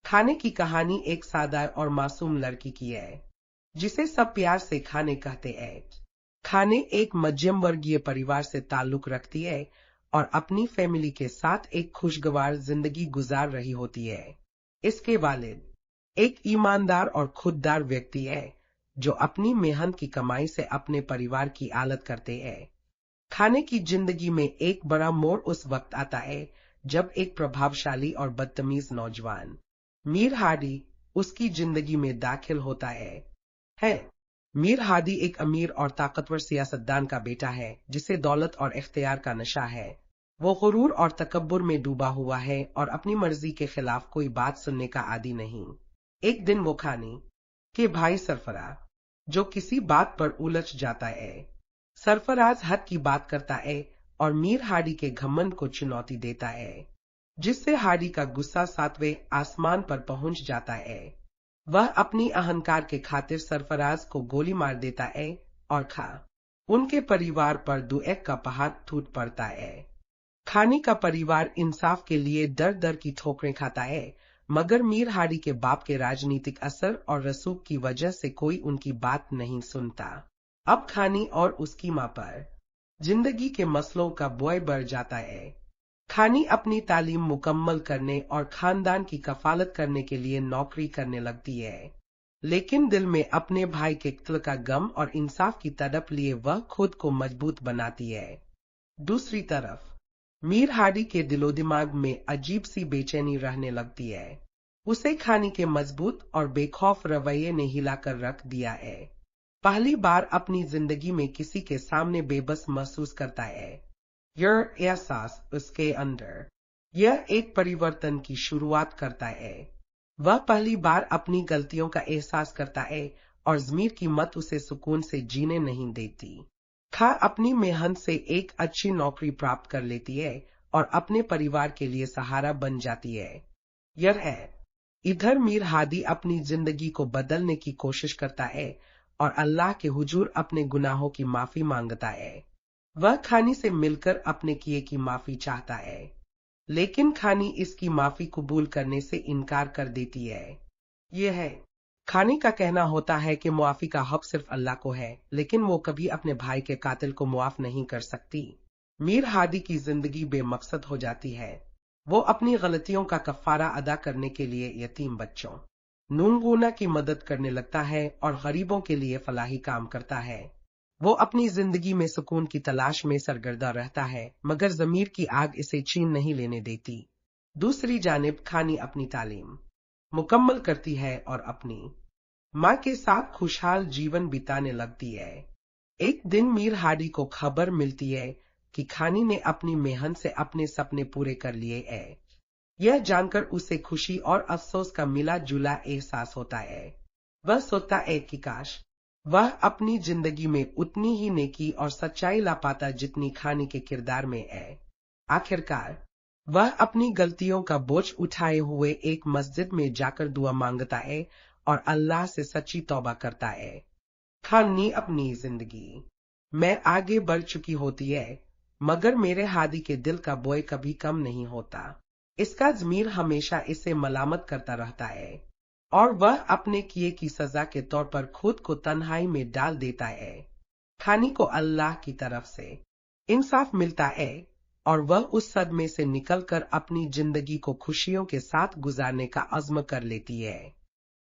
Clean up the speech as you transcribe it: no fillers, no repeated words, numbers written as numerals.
खाने की कहानी एक सादा और मासूम लड़की की है, जिसे सब प्यार से खाने कहते हैं। खाने एक मध्यम वर्गीय परिवार से ताल्लुक रखती है और अपनी फैमिली के साथ एक खुशगवार जिंदगी गुजार रही होती है। इसके वालिद एक ईमानदार और खुददार व्यक्ति है, जो अपनी मेहनत की कमाई से अपने परिवार की आलत करते हैं। खाने की जिंदगी में एक बड़ा मोड़ उस वक्त आता है जब एक प्रभावशाली और बदतमीज नौजवान मीर हादी उसकी जिंदगी में दाखिल होता है। मीर हादी एक अमीर और ताकतवर सियासतदान का बेटा है, जिसे दौलत और इख्तियार का नशा है। वो गुरूर और तकब्बुर में डूबा हुआ है और अपनी मर्जी के खिलाफ कोई बात सुनने का आदी नहीं। एक दिन वो खानी के भाई सरफराज, जो किसी बात पर उलझ जाता है। सरफराज हद की बात करता है और मीर हादी के घमंड को चुनौती देता है, जिससे हादी का गुस्सा सातवें आसमान पर पहुंच जाता है। वह अपनी अहंकार के खातिर सरफराज को गोली मार देता है और उनके परिवार पर दुएक का पहाड़ टूट पड़ता है। खानी का परिवार इंसाफ के लिए दर दर की ठोकरें खाता है, मगर मीर हादी के बाप के राजनीतिक असर और रसूख की वजह से कोई उनकी बात नहीं सुनता। अब खानी और उसकी मां पर जिंदगी के मसलों का बोझ बढ़ जाता है। खानी अपनी तालीम मुकम्मल करने और खानदान की कफालत करने के लिए नौकरी करने लगती है, लेकिन दिल में अपने भाई के कत्ल का गम और इंसाफ की तड़प लिए वह खुद को मजबूत बनाती है। दूसरी तरफ मीर हादी के दिलो दिमाग में अजीब सी बेचैनी रहने लगती है। उसे खानी के मजबूत और बेखौफ रवैये ने हिलाकर रख दिया है। पहली बार अपनी जिंदगी में किसी के सामने बेबस महसूस करता है। यह एहसास उसके अंदर यह एक परिवर्तन की शुरुआत करता है। वह पहली बार अपनी गलतियों का एहसास करता है और ज़मीर की मत उसे सुकून से जीने नहीं देती। अपनी मेहनत से एक अच्छी नौकरी प्राप्त कर लेती है और अपने परिवार के लिए सहारा बन जाती है। यह है इधर मीर हादी अपनी जिंदगी को बदलने की कोशिश करता है और अल्लाह के हुजूर अपने गुनाहों की माफी मांगता है। वह खानी से मिलकर अपने किए की माफी चाहता है, लेकिन खानी इसकी माफी कबूल करने से इनकार कर देती है। यह है खानी का कहना होता है कि मुआफी का हक सिर्फ अल्लाह को है, लेकिन वो कभी अपने भाई के कातिल को मुआफ नहीं कर सकती। मीर हादी की जिंदगी बेमकसद हो जाती है। वो अपनी गलतियों का कफारा अदा करने के लिए यतीम बच्चों, नूंगूना की मदद करने लगता है और गरीबों के लिए फलाही काम करता है। वो अपनी जिंदगी में सुकून की तलाश में सरगर्दा रहता है, मगर ज़मीर की आग इसे चैन नहीं लेने देती। दूसरी जानिब खानी अपनी तालीम मुकम्मल करती है और अपनी माँ के साथ खुशहाल जीवन बिताने लगती है। एक दिन मीर हादी को खबर मिलती है कि खानी ने अपनी मेहनत से अपने सपने पूरे कर लिए हैं। यह जानकर उसे खुशी और अफसोस का मिला जुला एहसास होता है। वह सोचता है कि काश वह अपनी जिंदगी में उतनी ही नेकी और सच्चाई ला पाता जितनी खानी के किरदार में है। आखिरकार वह अपनी गलतियों का बोझ उठाए हुए एक मस्जिद में जाकर दुआ मांगता है और अल्लाह से सच्ची तौबा करता है। खानी अपनी जिंदगी में आगे बढ़ चुकी होती है, मगर मेरे हादी के दिल का बोझ कभी कम नहीं होता। इसका ज़मीर हमेशा इसे मलामत करता रहता है और वह अपने किए की सजा के तौर पर खुद को तन्हाई में डाल देता है। खानी को अल्लाह की तरफ से इंसाफ मिलता है और वह उस सदमे से निकलकर अपनी जिंदगी को खुशियों के साथ गुजारने का अज़्म कर लेती है।